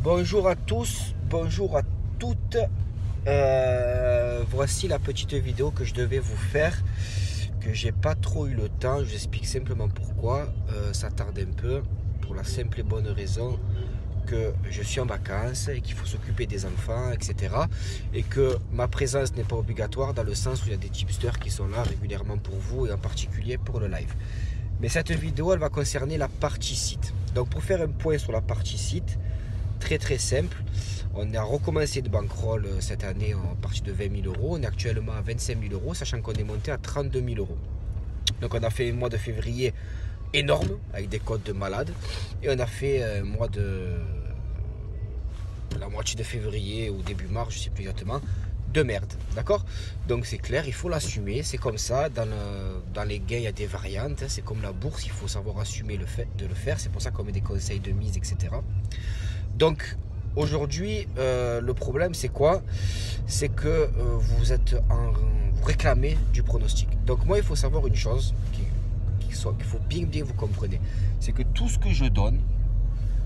Bonjour à tous, bonjour à toutes. Voici la petite vidéo que je devais vous faire, que j'ai pas trop eu le temps. Je vous explique simplement pourquoi. Ça tarde un peu, pour la simple et bonne raison que je suis en vacances et qu'il faut s'occuper des enfants, etc. Et que ma présence n'est pas obligatoire dans le sens où il y a des tipsters qui sont là régulièrement pour vous et en particulier pour le live. Mais cette vidéo, elle va concerner la partie site. Donc pour faire un point sur la partie site, très simple, on a recommencé de bankroll cette année en partie de 20 000 euros. On est actuellement à 25 000 euros, sachant qu'on est monté à 32 000 euros. Donc on a fait un mois de février énorme, avec des codes de malade. Et on a fait un mois de... la moitié de février ou début mars, je ne sais plus exactement, de merde, d'accord? Donc c'est clair, il faut l'assumer, c'est comme ça, dans les gains il y a des variantes, c'est comme la bourse, il faut savoir assumer le fait de le faire, c'est pour ça qu'on met des conseils de mise, etc. Donc aujourd'hui, le problème c'est quoi? C'est que vous réclamez du pronostic. Donc moi il faut savoir une chose, qu'il faut bien vous compreniez, c'est que tout ce que je donne,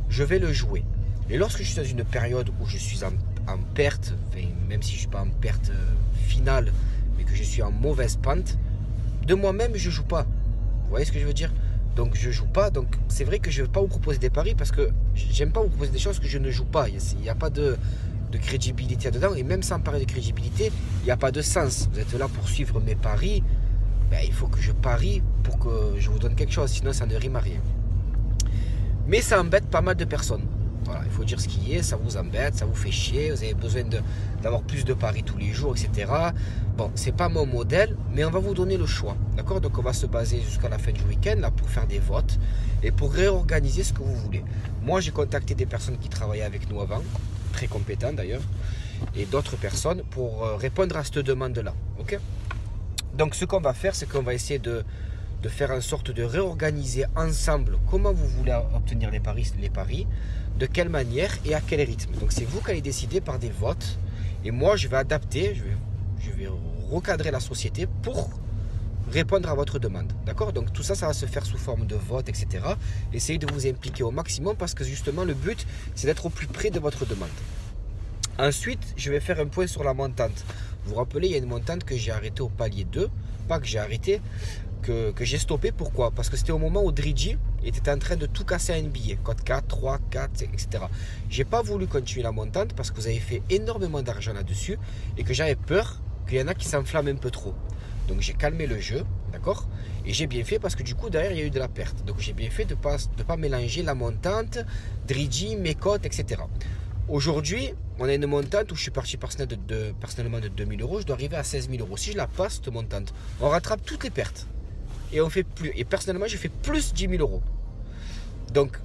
je vais le jouer. Et lorsque je suis dans une période où je suis en perte, enfin, même si je ne suis pas en perte finale, mais que je suis en mauvaise pente, de moi-même je ne joue pas. Vous voyez ce que je veux dire? Donc je ne joue pas, donc c'est vrai que je ne vais pas vous proposer des paris parce que j'aime pas vous proposer des choses que je ne joue pas. Il n'y a pas de crédibilité là-dedans, et même sans parler de crédibilité, il n'y a pas de sens. Vous êtes là pour suivre mes paris, ben, il faut que je parie pour que je vous donne quelque chose, sinon ça ne rime à rien. Mais ça embête pas mal de personnes. Voilà, il faut dire ce qui est, ça vous embête, ça vous fait chier, vous avez besoin d'avoir plus de paris tous les jours, etc. Bon, c'est pas mon modèle, mais on va vous donner le choix, d'accord? Donc on va se baser jusqu'à la fin du week-end là pour faire des votes et pour réorganiser ce que vous voulez. Moi, j'ai contacté des personnes qui travaillaient avec nous avant, très compétents d'ailleurs, et d'autres personnes pour répondre à cette demande-là, ok? Donc ce qu'on va faire, c'est qu'on va essayer de faire en sorte de réorganiser ensemble comment vous voulez obtenir les paris, de quelle manière et à quel rythme. Donc c'est vous qui allez décider par des votes, et moi je vais adapter, je vais recadrer la société pour répondre à votre demande, d'accord? Donc tout ça, ça va se faire sous forme de vote, etc. Essayez de vous impliquer au maximum parce que justement le but c'est d'être au plus près de votre demande. Ensuite, je vais faire un point sur la montante. Vous vous rappelez, il y a une montante que j'ai arrêtée au palier 2, pas que j'ai arrêté, que j'ai stoppé. Pourquoi? Parce que c'était au moment où Drigi était en train de tout casser à NBA, code 4, 3, 4, etc. J'ai pas voulu continuer la montante parce que vous avez fait énormément d'argent là-dessus et que j'avais peur qu'il y en a qui s'enflamment un peu trop. Donc j'ai calmé le jeu, d'accord? Et j'ai bien fait parce que du coup derrière il y a eu de la perte. Donc j'ai bien fait de pas mélanger la montante, Drigi, mes cotes, etc. Aujourd'hui, on a une montante où je suis parti personnellement de 2 000 euros, je dois arriver à 16 000 euros. Si je la passe, cette montante, on rattrape toutes les pertes. Et on fait plus. Et personnellement, j'ai fait plus 10 000 euros. Donc,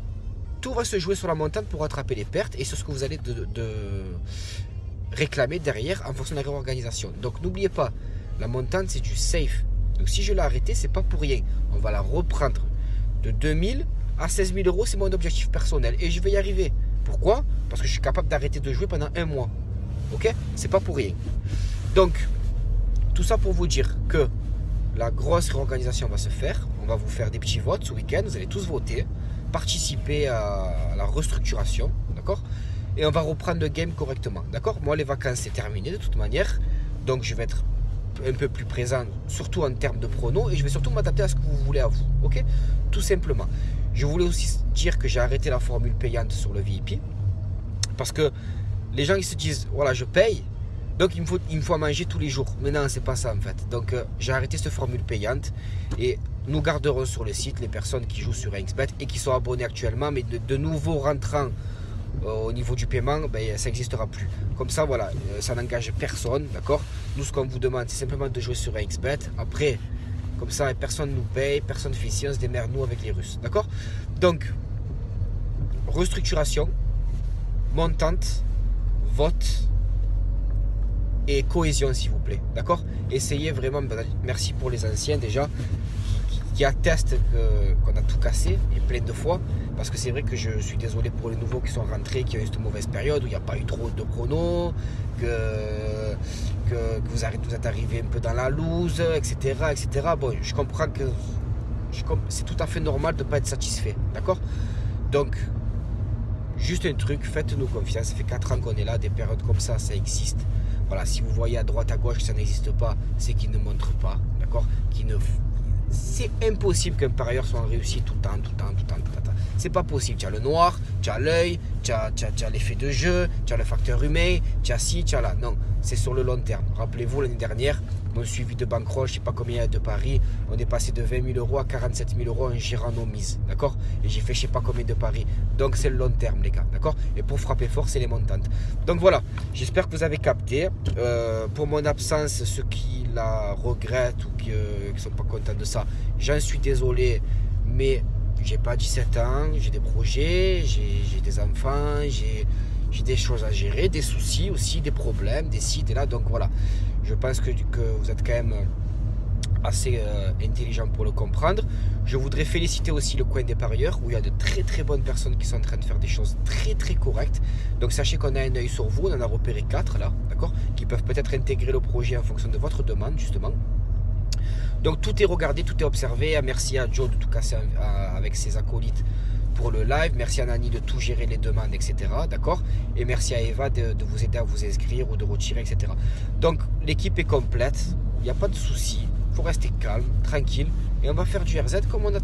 tout va se jouer sur la montante pour rattraper les pertes et sur ce que vous allez réclamer derrière en fonction de la réorganisation. Donc, n'oubliez pas, la montante, c'est du safe. Donc, si je l'ai arrêtée, c'est pas pour rien. On va la reprendre de 2 000 à 16 000 euros. C'est mon objectif personnel et je vais y arriver. Pourquoi? Parce que je suis capable d'arrêter de jouer pendant un mois. Ok? C'est pas pour rien. Donc, tout ça pour vous dire que la grosse réorganisation va se faire. On va vous faire des petits votes ce week-end. Vous allez tous voter, participer à la restructuration, d'accord? Et on va reprendre le game correctement, d'accord? Moi, les vacances, c'est terminé de toute manière. Donc, je vais être un peu plus présent, surtout en termes de pronos. Et je vais surtout m'adapter à ce que vous voulez à vous, ok? Tout simplement. Je voulais aussi dire que j'ai arrêté la formule payante sur le VIP. Parce que les gens, ils se disent, voilà, je paye. Donc il me faut à manger tous les jours. Mais non, c'est pas ça en fait. Donc j'ai arrêté cette formule payante et nous garderons sur le site les personnes qui jouent sur XBet et qui sont abonnées actuellement, mais de nouveaux rentrants au niveau du paiement, ben, ça n'existera plus. Comme ça, voilà, ça n'engage personne, d'accord? Nous, ce qu'on vous demande, c'est simplement de jouer sur XBet. Après, comme ça, personne nous paye, personne ne fait ici, on se démerde nous avec les Russes, d'accord? Donc, restructuration, montante, vote et cohésion s'il vous plaît, d'accord? Essayez vraiment, merci pour les anciens déjà qui attestent qu'on a tout cassé et plein de fois, parce que c'est vrai que je suis désolé pour les nouveaux qui sont rentrés, qui ont eu cette mauvaise période où il n'y a pas eu trop de chrono, que vous êtes arrivé un peu dans la loose, etc. Bon, je comprends que c'est tout à fait normal de ne pas être satisfait, d'accord? Donc Juste un truc, faites-nous confiance, ça fait 4 ans qu'on est là, des périodes comme ça existe. Voilà, si vous voyez à droite, à gauche que ça n'existe pas, c'est qu'ils ne montrent pas, d'accord? C'est impossible qu'un parieur soit en réussite tout le temps. C'est pas possible. Tu as le noir, tu as l'œil, tu as l'effet de jeu, tu as le facteur humain, tu as ci, tu as là. Non, c'est sur le long terme. Rappelez-vous, l'année dernière, mon suivi de bankroll, je ne sais pas combien il y a de paris, on est passé de 20 000 euros à 47 000 euros en gérant nos mises, d'accord? Et j'ai fait je ne sais pas combien de paris. Donc c'est le long terme, les gars, d'accord? Et pour frapper fort, c'est les montantes. Donc voilà, j'espère que vous avez capté. Pour mon absence, ceux qui la regrettent ou qui ne sont pas contents de ça, j'en suis désolé, mais j'ai pas 17 ans, j'ai des projets, j'ai des enfants, j'ai des choses à gérer, des soucis aussi, des problèmes, des ci, des là. Donc voilà, je pense que vous êtes quand même assez intelligent pour le comprendre. Je voudrais féliciter aussi le coin des parieurs où il y a de très bonnes personnes qui sont en train de faire des choses très correctes. Donc sachez qu'on a un œil sur vous, on en a repéré 4 là, d'accord, qui peuvent peut-être intégrer le projet en fonction de votre demande justement. Donc tout est regardé, tout est observé. Merci à Joe de tout casser avec ses acolytes pour le live. Merci à Nani de tout gérer les demandes, etc. D'accord. Et merci à Eva de vous aider à vous inscrire ou de retirer, etc. Donc l'équipe est complète. Il n'y a pas de souci. Il faut rester calme, tranquille. Et on va faire du RZ comme on a